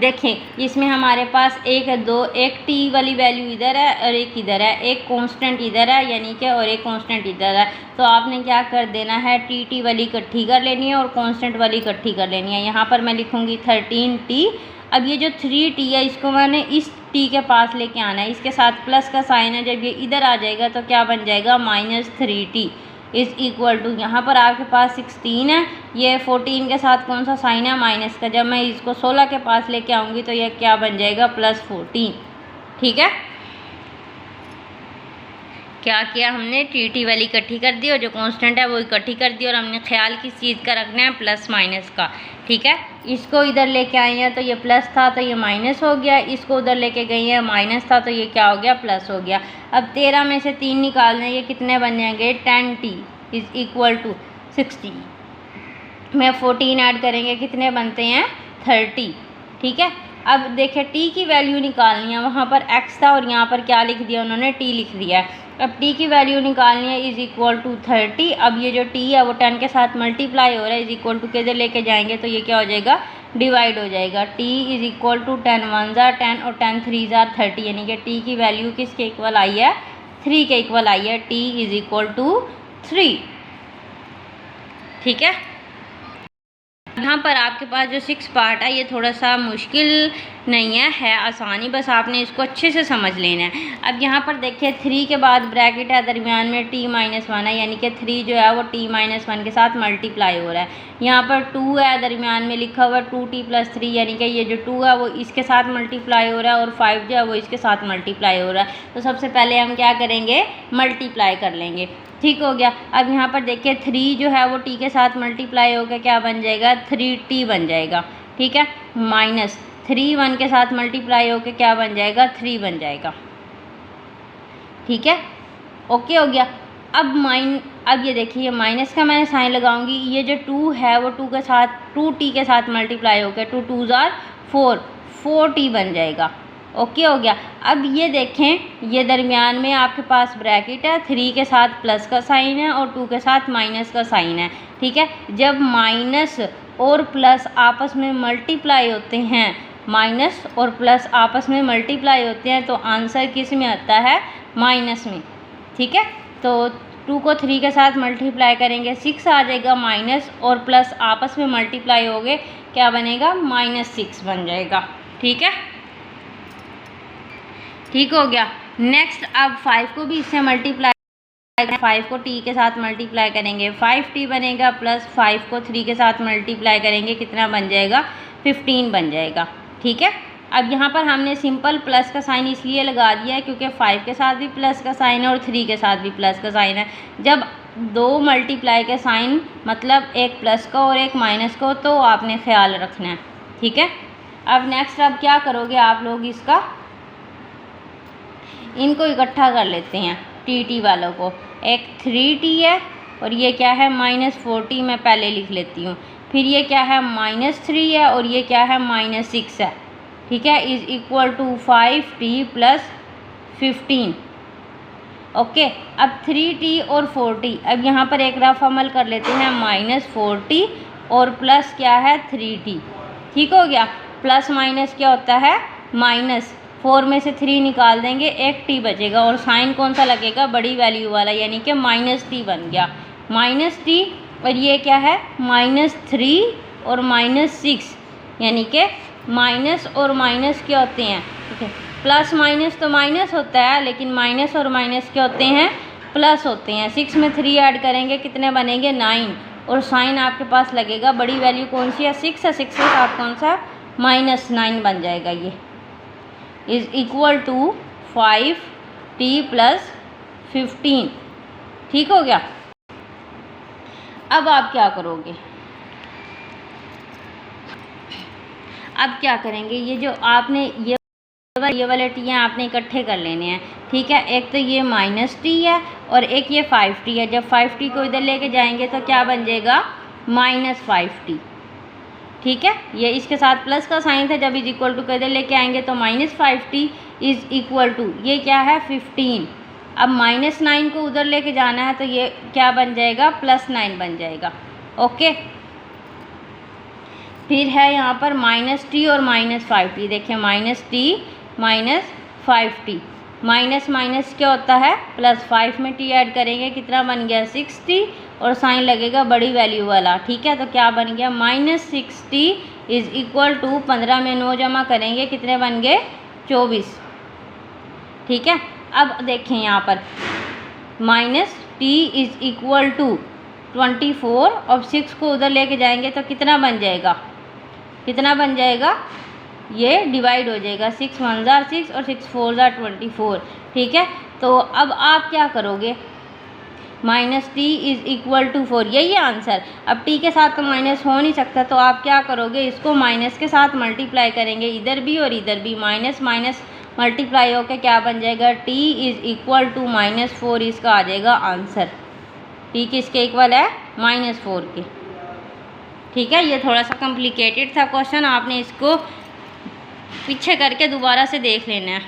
देखें इसमें हमारे पास एक टी वाली वैल्यू इधर है और एक इधर है, एक कांस्टेंट इधर है यानी कि और एक कांस्टेंट इधर है। तो आपने क्या कर देना है, टी वाली इकट्ठी कर लेनी है और कांस्टेंट वाली इकट्ठी कर लेनी है। यहाँ पर मैं लिखूँगी 13t। अब ये जो 3t है इसको मैंने इस t के पास लेके आना है, इसके साथ प्लस का साइन है, जब ये इधर आ जाएगा तो क्या बन जाएगा -3t इज़ इक्वल टू, यहाँ पर आपके पास 16 है, ये 14 के साथ कौन सा साइन है, माइनस का। जब मैं इसको 16 के पास लेके आऊँगी तो ये क्या बन जाएगा, +14। ठीक है, क्या किया हमने, टी वाली इकट्ठी कर दी और जो कांस्टेंट है वो इकट्ठी कर दी, और हमने ख्याल किस चीज़ का रखना है, प्लस माइनस का। ठीक है, इसको इधर लेके आए हैं तो ये प्लस था तो ये माइनस हो गया, इसको उधर लेके गई हैं माइनस था तो ये क्या हो गया, प्लस हो गया। अब 13 में से 3 निकालने, ये कितने बन जाएंगे, 10t इज़ इक्वल टू 60 में 14 ऐड करेंगे कितने बनते हैं, 30। ठीक है, अब देखिए t की वैल्यू निकालनी है, वहाँ पर x था और यहाँ पर क्या लिख दिया उन्होंने, t लिख दिया है। अब t की वैल्यू निकालनी है इज़ इक्वल टू 30। अब ये जो t है वो 10 के साथ मल्टीप्लाई हो रहा है, इज़ इक्वल टू के इधर लेके जाएंगे तो ये क्या हो जाएगा, डिवाइड हो जाएगा। t इज़ इक्वल टू 10 1 ज़ा 10 और 10 3 ज़ा 30, यानी कि t की वैल्यू किसके इक्वल आई है, 3 के इक्वल आई है। t is equal to 3। ठीक है, यहाँ पर आपके पास जो 6 पार्ट है ये थोड़ा सा मुश्किल नहीं है आसानी, बस आपने इसको अच्छे से समझ लेना है। अब यहाँ पर देखिए 3 के बाद ब्रैकेट है, दरमियान में t-1 है, यानी कि 3 जो है वो t-1 के साथ मल्टीप्लाई हो रहा है। यहाँ पर 2 है, दरमियान में लिखा हुआ 2t + 3, यानी कि ये जो 2 है वो इसके साथ मल्टीप्लाई हो रहा है और 5 जो है वो इसके साथ मल्टीप्लाई हो रहा है। तो सबसे पहले हम क्या करेंगे, मल्टीप्लाई कर लेंगे। ठीक हो गया। अब यहाँ पर देखिए 3 जो है वो t के साथ मल्टीप्लाई होकर क्या बन जाएगा, 3t बन जाएगा। ठीक है, माइनस 3 1 के साथ मल्टीप्लाई होकर क्या बन जाएगा, 3 बन जाएगा। ठीक है, ओके हो गया। अब ये देखिए माइनस का मैंने साइन लगाऊंगी, ये जो 2 है वो 2t के साथ मल्टीप्लाई होकर 2 2 ज़ा 4t बन जाएगा। ओके हो गया। अब ये देखें, ये दरमियान में आपके पास ब्रैकेट है, 3 के साथ प्लस का साइन है और 2 के साथ माइनस का साइन है। ठीक है, जब माइनस और प्लस आपस में मल्टीप्लाई होते हैं, माइनस और प्लस आपस में मल्टीप्लाई होते हैं तो आंसर किस में आता है, माइनस में। ठीक है, तो 2 को 3 के साथ मल्टीप्लाई करेंगे 6 आ जाएगा, माइनस और प्लस आपस में मल्टीप्लाई हो गए क्या बनेगा, -6 बन जाएगा। ठीक है, ठीक हो गया। नेक्स्ट अब 5 को भी इससे मल्टीप्लाई, 5 को t के साथ मल्टीप्लाई करेंगे 5t बनेगा, प्लस 5 को 3 के साथ मल्टीप्लाई करेंगे कितना बन जाएगा, 15 बन जाएगा। ठीक है, अब यहाँ पर हमने सिंपल प्लस का साइन इसलिए लगा दिया है क्योंकि 5 के साथ भी प्लस का साइन है और 3 के साथ भी प्लस का साइन है। जब 2 मल्टीप्लाई के साइन मतलब एक प्लस का और एक माइनस का, तो आपने ख्याल रखना है। ठीक है, अब नेक्स्ट अब क्या करोगे आप लोग, इनको इकट्ठा कर लेते हैं, टी वालों को। एक 3t है और ये क्या है, -4t मैं पहले लिख लेती हूँ, फिर ये क्या है, -3 है और ये क्या है, -6 है। ठीक है, is equal to 5t + 15। Okay, अब 3t और 4t, अब यहाँ पर एक रफ अमल कर लेते हैं, -4t और प्लस क्या है, 3t। ठीक हो गया, प्लस माइनस क्या होता है, माइनस। 4 में से 3 निकाल देंगे, एक t बचेगा और साइन कौन सा लगेगा, बड़ी वैल्यू वाला, यानी कि -t बन गया, -t। और ये क्या है, -3 और -6, यानी कि माइनस और माइनस क्या होते हैं, ठीक है, प्लस माइनस तो माइनस होता है, लेकिन माइनस और माइनस क्या होते हैं, प्लस होते हैं। 6 में 3 ऐड करेंगे कितने बनेंगे, 9, और साइन आपके पास लगेगा, बड़ी वैल्यू कौन सी है, 6 है, 6 के साथ कौन सा, -9 बन जाएगा। ये इज़ इक्वल टू 5t + 15। ठीक हो गया। अब आप क्या करोगे, अब क्या करेंगे, ये जो आपने ये वाले टी हैं आपने इकट्ठे कर लेने हैं। ठीक है, एक तो ये -t है और एक ये 5t है। जब 5t को इधर लेके जाएंगे तो क्या बन जाएगा, -5t। ठीक है, ये इसके साथ प्लस का साइन था, जब इज इक्वल टू इधर लेके आएंगे तो -5t इज़ इक्वल टू ये क्या है, 15। अब -9 को उधर लेके जाना है तो ये क्या बन जाएगा, +9 बन जाएगा। ओके, फिर है यहाँ पर -t और -5t। देखिए -t -5t, माइनस माइनस क्या होता है प्लस, 5 में t ऐड करेंगे कितना बन गया 6t, और साइन लगेगा बड़ी वैल्यू वाला। ठीक है, तो क्या बन गया -6t इज़ इक्वल टू 15 में 9 जमा करेंगे कितने बन गए 24। ठीक है, अब देखें यहाँ पर -t इज़ इक्वल टू 24 और 6 को उधर लेके जाएंगे तो कितना बन जाएगा, कितना बन जाएगा, ये डिवाइड हो जाएगा, 6 1 जार 6 और 6 4 जार 24। ठीक है, तो अब आप क्या करोगे, -t इज़ इक्वल टू 4, यही है आंसर। अब t के साथ तो माइनस हो नहीं सकता, तो आप क्या करोगे, इसको माइनस के साथ मल्टीप्लाई करेंगे, इधर भी और इधर भी, माइनस माइनस मल्टीप्लाई होकर क्या बन जाएगा, t इज़ इक्वल टू -4, इसका आ जाएगा आंसर। t किसके इक्वल है -4 के। ठीक है, ये थोड़ा सा कॉम्प्लिकेटेड था क्वेश्चन, आपने इसको पीछे करके दोबारा से देख लेना है।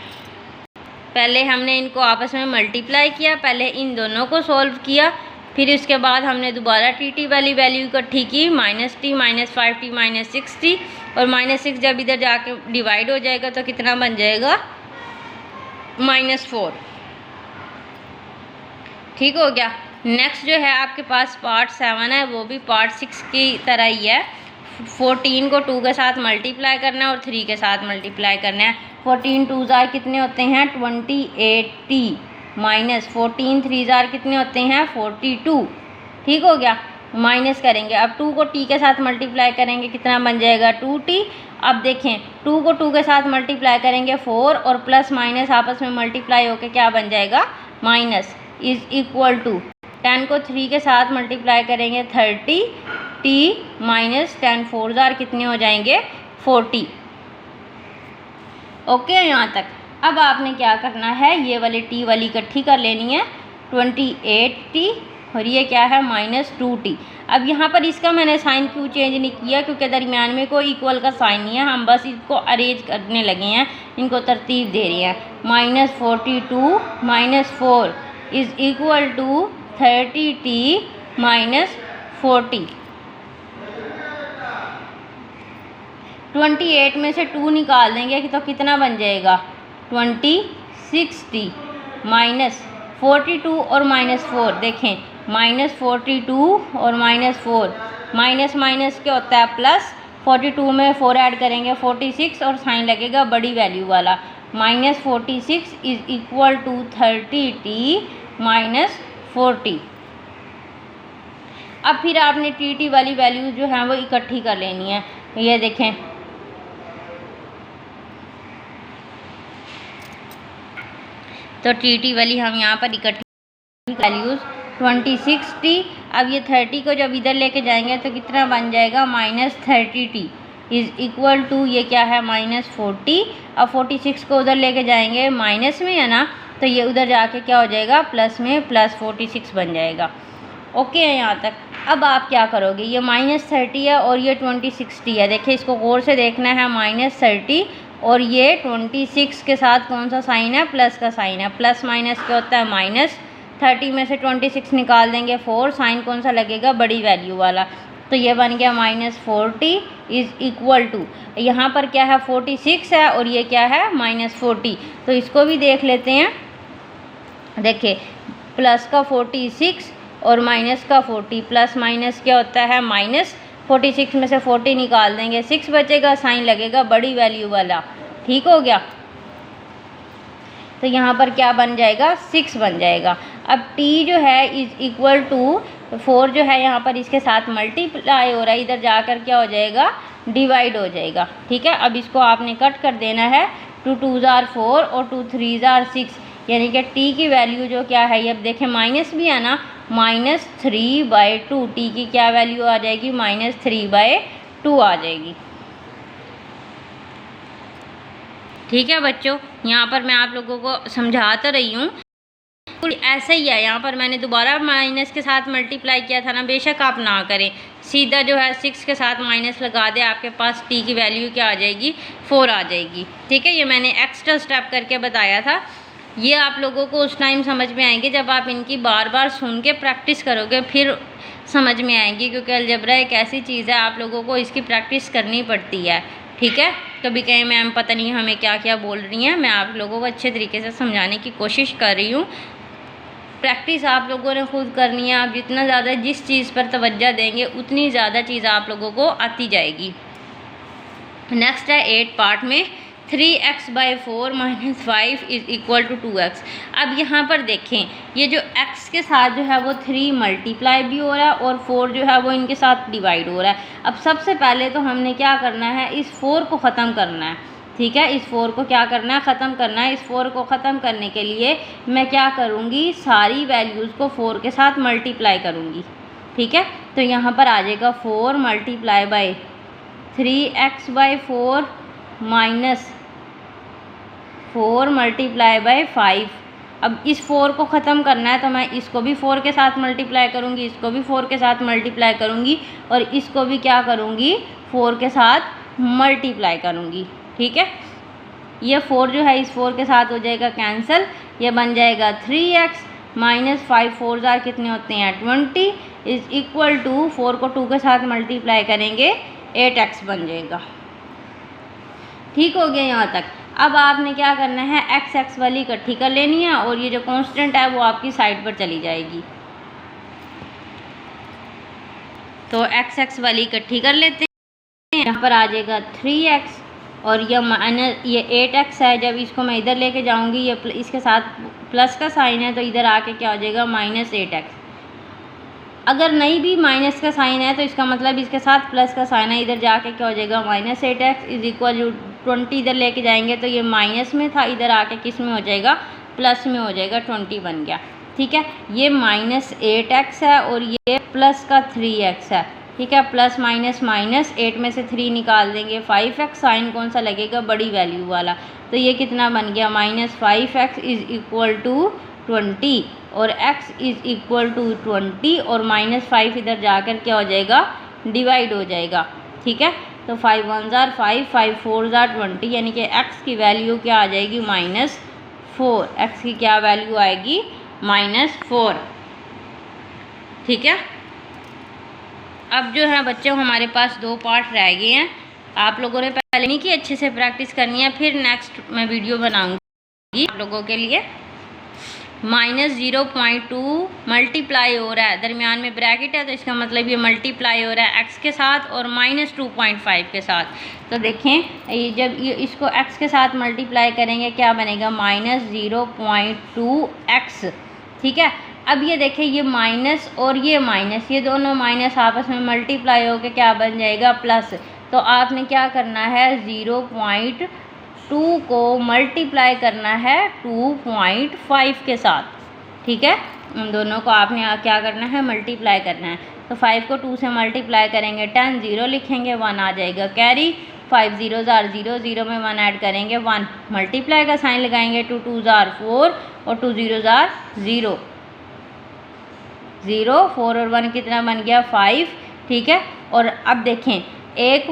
पहले हमने इनको आपस में मल्टीप्लाई किया, पहले इन दोनों को सॉल्व किया, फिर उसके बाद हमने दोबारा टी वाली वैल्यू इकट्ठी की, -t -5t -6t, और -6 जब इधर जाके डिवाइड हो जाएगा तो कितना बन जाएगा -4। ठीक हो गया। नेक्स्ट जो है आपके पास पार्ट 7 है, वो भी पार्ट 6 की तरह ही है। 14 को 2 के साथ मल्टीप्लाई करना है और 3 के साथ मल्टीप्लाई करना है। 14 2 जार कितने होते हैं 28t, माइनस 14 3 जार कितने होते हैं 42। ठीक हो गया, माइनस करेंगे, अब 2 को t के साथ मल्टीप्लाई करेंगे कितना बन जाएगा 2t। अब देखें 2 को 2 के साथ मल्टीप्लाई करेंगे 4, और प्लस माइनस आपस में मल्टीप्लाई होकर क्या बन जाएगा माइनस, इज़ इक्वल टू 10 को 3 के साथ मल्टीप्लाई करेंगे 30t, माइनस 10 4 जार कितने हो जाएंगे 40। ओके, यहाँ तक। अब आपने क्या करना है, ये वाली t वाली इकट्ठी कर लेनी है, 28t, और ये क्या है -2t। अब यहाँ पर इसका मैंने साइन क्यों चेंज नहीं किया, क्योंकि दरमियान में कोई इक्वल का साइन नहीं है, हम बस इसको अरेंज करने लगे हैं, इनको तरतीब दे रहे हैं। -42 -4 इज़ इक्वल टू 30t -40। 28 में से 2 निकाल देंगे तो कितना बन जाएगा 26t, -42 और -4, देखें -42 और -4, माइनस माइनस क्या होता है प्लस, 42 में 4 ऐड करेंगे 46, और साइन लगेगा बड़ी वैल्यू वाला, -46 इज़ इक्वल टू 30t -40। अब फिर आपने टी वाली वैल्यू जो है वो इकट्ठी कर लेनी है। ये देखें तो टी वाली हम यहाँ पर इकट्ठी वैल्यूज़ 26t। अब ये 30 को जब इधर लेके जाएंगे तो कितना बन जाएगा -30t इज़ इक्वल टू, ये क्या है -40। अब 46 को उधर लेके जाएंगे, माइनस में है ना, तो ये उधर जाके क्या हो जाएगा प्लस में, +46 बन जाएगा। ओके है यहाँ तक। अब आप क्या करोगे, ये -30 है और ये 26t है, देखिए इसको गौर से देखना है, -30 और ये 26 के साथ कौन सा साइन है, प्लस का साइन है, प्लस माइनस क्या होता है माइनस, 30 में से 26 निकाल देंगे 4, साइन कौन सा लगेगा बड़ी वैल्यू वाला, तो ये बन गया -40 इज़ इक्वल टू, यहाँ पर क्या है 46 है और ये क्या है -40, तो इसको भी देख लेते हैं। देखिए प्लस का 46 और माइनस का 40, प्लस माइनस क्या होता है माइनस, 46 में से 40 निकाल देंगे 6 बचेगा, साइन लगेगा बड़ी वैल्यू वाला। ठीक हो गया, तो यहाँ पर क्या बन जाएगा 6 बन जाएगा। अब t जो है इज़ इक्वल टू 4 जो है यहाँ पर इसके साथ मल्टीप्लाई हो रहा है, इधर जाकर क्या हो जाएगा डिवाइड हो जाएगा। ठीक है, अब इसको आपने कट कर देना है, 2 2 जार 4 और 2 3 जार 6, यानी कि t की वैल्यू जो क्या है, अब देखें माइनस भी है ना, -3/2, t की क्या वैल्यू आ जाएगी -3/2 आ जाएगी। ठीक है बच्चों, यहाँ पर मैं आप लोगों को समझा तो रही हूँ, ऐसा ही है, यहाँ पर मैंने दोबारा माइनस के साथ मल्टीप्लाई किया था ना, बेशक आप ना करें, सीधा जो है 6 के साथ माइनस लगा दे, आपके पास t की वैल्यू क्या आ जाएगी 4 आ जाएगी। ठीक है, ये मैंने एक्स्ट्रा स्टेप करके बताया था, ये आप लोगों को उस टाइम समझ में आएंगे जब आप इनकी बार बार सुन के प्रैक्टिस करोगे, फिर समझ में आएंगी, क्योंकि अलजबरा एक ऐसी चीज़ है आप लोगों को इसकी प्रैक्टिस करनी पड़ती है। ठीक है, कभी कहीं मैम पता नहीं हमें क्या क्या बोल रही हैं, मैं आप लोगों को अच्छे तरीके से समझाने की कोशिश कर रही हूँ। प्रैक्टिस आप लोगों ने खुद करनी है। आप जितना ज़्यादा जिस चीज़ पर तवज्जो देंगे उतनी ज़्यादा चीज़ आप लोगों को आती जाएगी। नेक्स्ट है 8 पार्ट में 3x/4 - 5 = 2x। अब यहाँ पर देखें, ये जो x के साथ जो है वो 3 मल्टीप्लाई भी हो रहा है और 4 जो है वो इनके साथ डिवाइड हो रहा है। अब सबसे पहले तो हमने क्या करना है, इस 4 को ख़त्म करना है। ठीक है, इस 4 को क्या करना है, ख़त्म करना है। इस 4 को ख़त्म करने के लिए मैं क्या करूँगी, सारी वैल्यूज़ को 4 के साथ मल्टीप्लाई करूँगी। ठीक है, तो यहाँ पर आ जाएगा 4 × 3x/4 - 4 × 5। अब इस 4 को ख़त्म करना है तो मैं इसको भी 4 के साथ मल्टीप्लाई करूँगी, इसको भी 4 के साथ मल्टीप्लाई करूँगी और इसको भी क्या करूँगी, 4 के साथ मल्टीप्लाई करूँगी। ठीक है, ये 4 जो है इस 4 के साथ हो जाएगा कैंसिल, ये बन जाएगा 3x - 5 4 जार कितने होते हैं 20 = 4 को 2 के साथ मल्टीप्लाई करेंगे 8x बन जाएगा। ठीक हो गया यहाँ तक। अब आपने क्या करना है, x वाली इकट्ठी कर लेनी है और ये जो कांस्टेंट है वो आपकी साइड पर चली जाएगी। तो x वाली इकट्ठी कर लेते हैं। यहाँ पर आ जाएगा 3x और ये 8x है। जब इसको मैं इधर लेके जाऊँगी, ये इसके साथ प्लस का साइन है तो इधर आके क्या हो जाएगा -8x। अगर नहीं भी माइनस का साइन है तो इसका मतलब इसके साथ प्लस का साइन है, इधर जाके क्या हो जाएगा -8x = 20। इधर लेके जाएंगे तो ये माइनस में था, इधर आके किस में हो जाएगा, प्लस में हो जाएगा, 20 बन गया। ठीक है, ये -8x है और ये प्लस का 3x है। ठीक है, प्लस माइनस माइनस 8 में से 3 निकाल देंगे 5x, साइन कौन सा लगेगा, बड़ी वैल्यू वाला। तो ये कितना बन गया, -5x = 20 और x = 20 और -5 इधर जाकर क्या हो जाएगा, डिवाइड हो जाएगा। ठीक है, तो 5 1 जार 5, 5 4 जार 20, यानी कि x की वैल्यू क्या आ जाएगी, -4। x की क्या वैल्यू आएगी, -4। ठीक है, अब जो है बच्चों हमारे पास 2 पार्ट रह गए हैं। आप लोगों ने पहले नहीं कि अच्छे से प्रैक्टिस करनी है, फिर नेक्स्ट मैं वीडियो बनाऊंगी आप लोगों के लिए। -0.2 मल्टीप्लाई हो रहा है, दरमियान में ब्रैकेट है तो इसका मतलब ये मल्टीप्लाई हो रहा है x के साथ और -2.5 के साथ। तो देखें, ये जब ये इसको x के साथ मल्टीप्लाई करेंगे क्या बनेगा, -0.2x। ठीक है, अब ये देखें, ये माइनस और ये माइनस, ये दोनों माइनस आपस में मल्टीप्लाई होकर क्या बन जाएगा, प्लस। तो आपने क्या करना है, 0.2 को मल्टीप्लाई करना है 2.5 के साथ। ठीक है, उन दोनों को आपने क्या करना है, मल्टीप्लाई करना है। तो 5 को 2 से मल्टीप्लाई करेंगे 10, 0 लिखेंगे, 1 आ जाएगा कैरी। 5 0 जार 0, 0 में 1 ऐड करेंगे 1, मल्टीप्लाई का साइन लगाएंगे, 2 2 जार 4 और 2 0 जार 0, 0 4 और 1 कितना बन गया, 5। ठीक है, और अब देखें, एक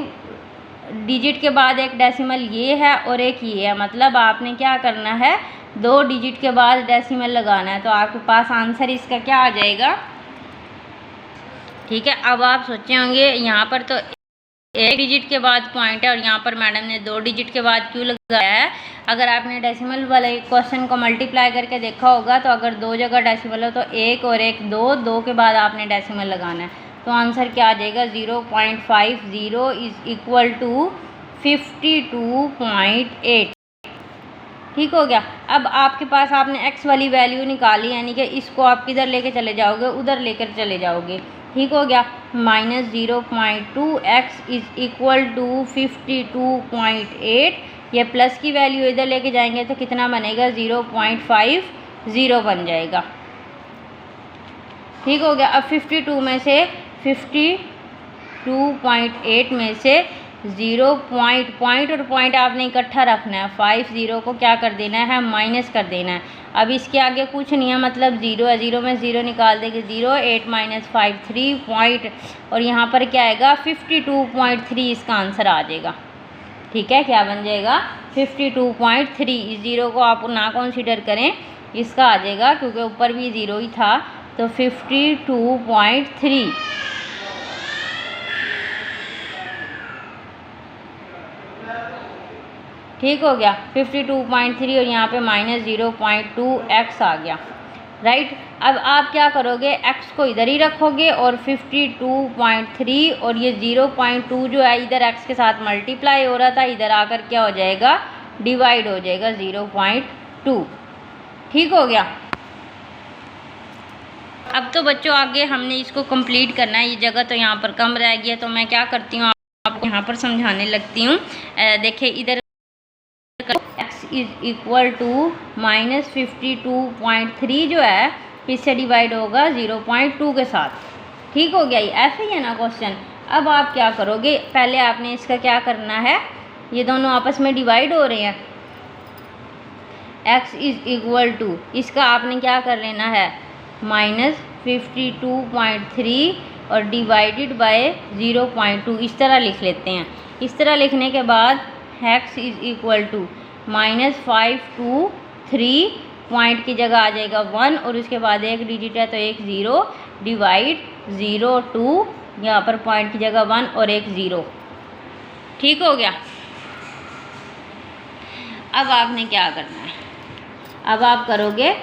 डिजिट के बाद एक डेसिमल ये है और एक ये है, मतलब आपने क्या करना है, 2 डिजिट के बाद डेसिमल लगाना है। तो आपके पास आंसर इसका क्या आ जाएगा। ठीक है, अब आप सोचे होंगे यहाँ पर तो 1 डिजिट के बाद पॉइंट है और यहाँ पर मैडम ने 2 डिजिट के बाद क्यों लगाया है। अगर आपने डेसिमल वाले क्वेश्चन को मल्टीप्लाई करके देखा होगा तो अगर 2 जगह डेसिमल हो तो 1 और 1 2, 2 के बाद आपने डेसिमल लगाना है। तो आंसर क्या आ जाएगा, 0.50 = 52.8। ठीक हो गया। अब आपके पास आपने x वाली वैल्यू निकाली, यानी कि इसको आप किधर लेके चले जाओगे, उधर लेकर चले जाओगे। ठीक हो गया, -0.2x = 52.8। ये प्लस की वैल्यू इधर लेके जाएंगे तो कितना बनेगा, 0.50 बन जाएगा। ठीक हो गया। अब 52 में से 52.8 में से 0 पॉइंट और पॉइंट आपने इकट्ठा रखना है। 5 0 को क्या कर देना है, माइनस कर देना है। अब इसके आगे कुछ नहीं है, मतलब 0 है, 0 में 0 निकाल देंगे, 0 8 - 5 3 पॉइंट और यहाँ पर क्या आएगा, 52.3 इसका आंसर आ जाएगा। ठीक है, क्या बन जाएगा, 52.3। इस 0 को आप ना कंसीडर करें, इसका आ जाएगा, क्योंकि ऊपर भी 0 ही था तो 52.3। ठीक हो गया, 52.3 और यहाँ पे -0.2x आ गया, राइट। अब आप क्या करोगे, x को इधर ही रखोगे और 52.3 और ये 0.2 जो है इधर x के साथ मल्टीप्लाई हो रहा था, इधर आकर क्या हो जाएगा, डिवाइड हो जाएगा 0.2। ठीक हो गया। अब तो बच्चों आगे हमने इसको कंप्लीट करना है, ये जगह तो यहाँ पर कम रह गई है, तो मैं क्या करती हूँ आपको यहाँ पर समझाने लगती हूँ। देखिए इधर x इज इक्वल टू -52.3 जो है किससे डिवाइड होगा, 0.2 के साथ। ठीक हो गया, ये ऐसे ही है ना क्वेश्चन। अब आप क्या करोगे, पहले आपने इसका क्या करना है, ये दोनों आपस में डिवाइड हो रहे हैं, x इज इक्वल टू इसका आपने क्या कर लेना है, -52.3 और डिवाइडेड बाय 0.2, इस तरह लिख लेते हैं। इस तरह लिखने के बाद x is equal to -523 point की जगह आ जाएगा 1 और उसके बाद एक डिजिट है तो एक 0 डिवाइड 0.2, यहाँ पर पॉइंट की जगह 1 और एक 0। ठीक हो गया। अब आपने क्या करना है, अब आप करोगे,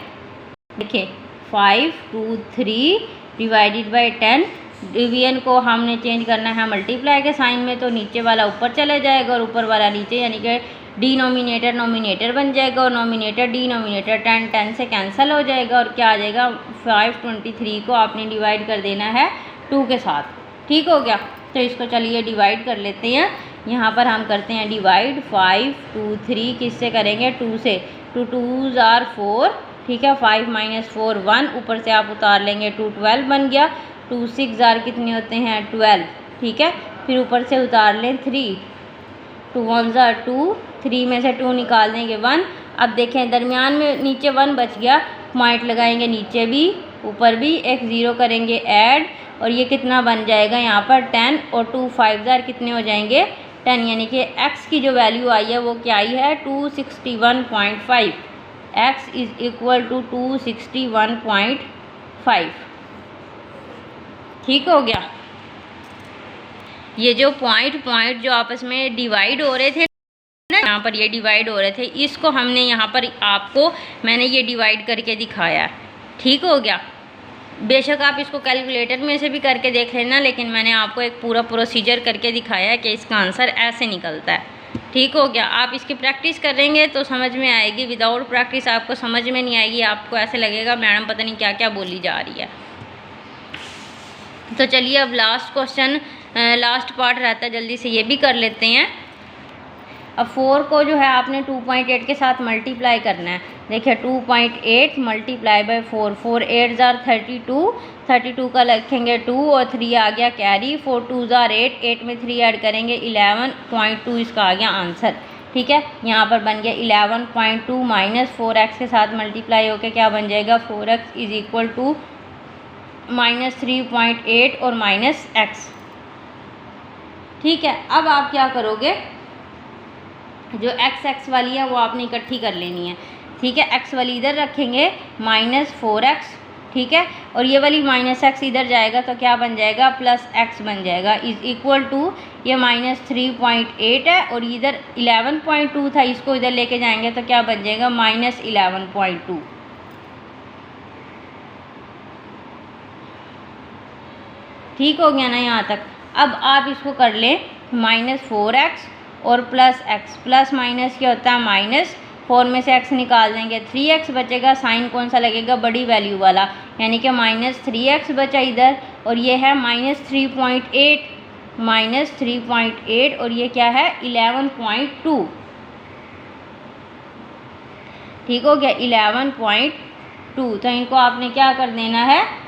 देखिए 523 डिवाइडेड बाई 10, डिवीजन को हमने चेंज करना है मल्टीप्लाई के साइन में, तो नीचे वाला ऊपर चले जाएगा और ऊपर वाला नीचे, यानी कि डिनोमिनेटर नोमिनेटर बन जाएगा और नोमिनेटर डिनोमिनेटर 10 से कैंसिल हो जाएगा और क्या आ जाएगा, 523 को आपने डिवाइड कर देना है 2 के साथ। ठीक हो गया, तो इसको चलिए डिवाइड कर लेते हैं। यहाँ पर हम करते हैं डिवाइड, 523 किससे करेंगे, 2 से, 2 2s are 4, ठीक है, 5 - 4 1, ऊपर से आप उतार लेंगे 2 12 बन गया, 2 6 आर कितने होते हैं 12, ठीक है, फिर ऊपर से उतार लें 3, 2 1s are 2, 3 में से 2 निकाल देंगे 1। अब देखें दरमियान में नीचे 1 बच गया, पॉइंट लगाएंगे नीचे भी ऊपर भी, एक 0 करेंगे ऐड और ये कितना बन जाएगा यहाँ पर 10 और 2 5s are कितने हो जाएंगे 10, यानी कि x की जो वैल्यू आई है वो क्या आई है 261.5, x इज इक्वल टू 261.5। ठीक हो गया। ये जो पॉइंट जो आपस में डिवाइड हो रहे थे ना, यहाँ पर ये डिवाइड हो रहे थे, इसको हमने यहाँ पर आपको मैंने ये डिवाइड करके दिखाया। ठीक हो गया। बेशक आप इसको कैलकुलेटर में से भी करके देख लेना, लेकिन मैंने आपको एक पूरा प्रोसीजर करके दिखाया है कि इसका आंसर ऐसे निकलता है। ठीक हो गया। आप इसकी प्रैक्टिस करेंगे तो समझ में आएगी, विदाउट प्रैक्टिस आपको समझ में नहीं आएगी, आपको ऐसे लगेगा मैडम पता नहीं क्या क्या बोली जा रही है। तो चलिए अब लास्ट क्वेश्चन, लास्ट पार्ट रहता है, जल्दी से ये भी कर लेते हैं। अब 4 को जो है आपने 2.8 के साथ मल्टीप्लाई करना है। देखिए 2.8 मल्टीप्लाई बाय 4, 4 8s are 32, 32 का लिखेंगे 2 और 3 आ गया कैरी, 4 2s are 8, 8 में 3 ऐड करेंगे 11.2, इसका आ गया आंसर। ठीक है, यहाँ पर बन गया 11.2 माइनस 4x के साथ मल्टीप्लाई होकर क्या बन जाएगा, 4x इज इक्वल टू -3.8 और -x। ठीक है, अब आप क्या करोगे, जो x वाली है वो आपने इकट्ठी कर लेनी है। ठीक है, x वाली इधर रखेंगे -4x, ठीक है, और ये वाली -x इधर जाएगा तो क्या बन जाएगा, +x बन जाएगा, इज इक्वल टू ये -3.8 है और इधर 11.2 था, इसको इधर लेके जाएंगे तो क्या बन जाएगा, -11.2। ठीक हो गया ना यहाँ तक। अब आप इसको कर लें -4x और +x, प्लस माइनस क्या होता है माइनस, 4 में से x निकाल देंगे 3x बचेगा, साइन कौन सा लगेगा, बड़ी वैल्यू वाला, यानी कि -3x बचा इधर, और ये है -3.8 और ये क्या है 11.2। ठीक हो गया, 11.2। तो इनको आपने क्या कर देना है,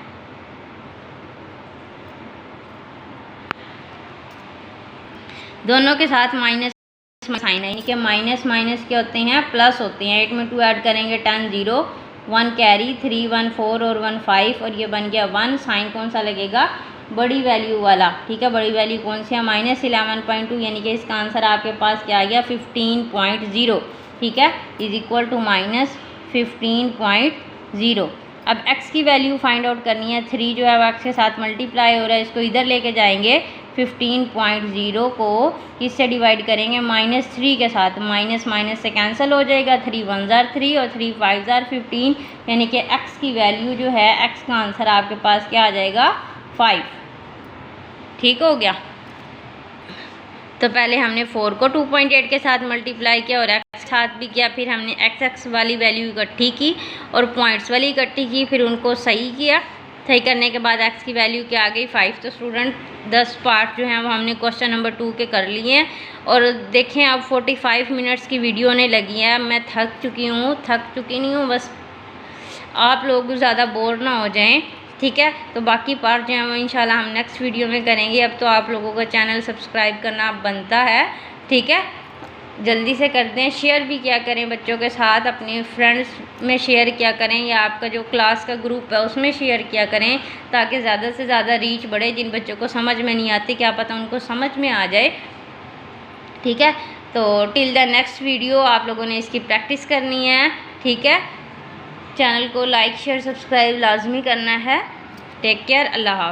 दोनों के साथ माइनस साइन है, यानी कि माइनस माइनस क्या होते हैं, प्लस होते हैं। 8 में 2 ऐड करेंगे 10 0, 1 कैरी, 3 1 4 और 1 5 और ये बन गया 1, साइन कौन सा लगेगा, बड़ी वैल्यू वाला। ठीक है, बड़ी वैल्यू कौन सी है, -11.2, यानी कि इसका आंसर आपके पास क्या आ गया 15.0। ठीक है, इज इक्वल टू -15.0। अब x की वैल्यू फाइंड आउट करनी है। 3 जो है वो x के साथ मल्टीप्लाई हो रहा है, इसको इधर लेके जाएंगे। 15.0 को किससे डिवाइड करेंगे? -3 के साथ। माइनस माइनस से कैंसिल हो जाएगा। 3 1 जार 3 और 3 5 जार 15, यानी कि x की वैल्यू जो है, x का आंसर आपके पास क्या आ जाएगा? 5। ठीक हो गया। तो पहले हमने 4 को 2.8 के साथ मल्टीप्लाई किया और x के साथ भी किया, फिर हमने x वाली वैल्यू इकट्ठी की और पॉइंट्स वाली इकट्ठी की, फिर उनको सही किया। सही करने के बाद x की वैल्यू क्या आ गई? 5। तो स्टूडेंट 10 पार्ट जो हैं वो हमने क्वेश्चन नंबर 2 के कर लिए हैं। और देखें अब 45 मिनट्स की वीडियो होने लगी है। मैं थक चुकी नहीं हूँ, बस आप लोग ज़्यादा बोर ना हो जाएं, ठीक है। तो बाकी पार्ट जो है वो इंशाल्लाह हम नेक्स्ट वीडियो में करेंगे। अब तो आप लोगों का चैनल सब्सक्राइब करना बनता है, ठीक है। जल्दी से कर दें, शेयर भी क्या करें बच्चों के साथ, अपने फ्रेंड्स में शेयर किया करें, या आपका जो क्लास का ग्रुप है उसमें शेयर किया करें, ताकि ज़्यादा से ज़्यादा रीच बढ़े। जिन बच्चों को समझ में नहीं आती, क्या पता उनको समझ में आ जाए, ठीक है। तो टिल द नेक्स्ट वीडियो आप लोगों ने इसकी प्रैक्टिस करनी है, ठीक है। चैनल को लाइक शेयर सब्सक्राइब लाजमी करना है। टेक केयर, अल्लाह हाफ़िज़।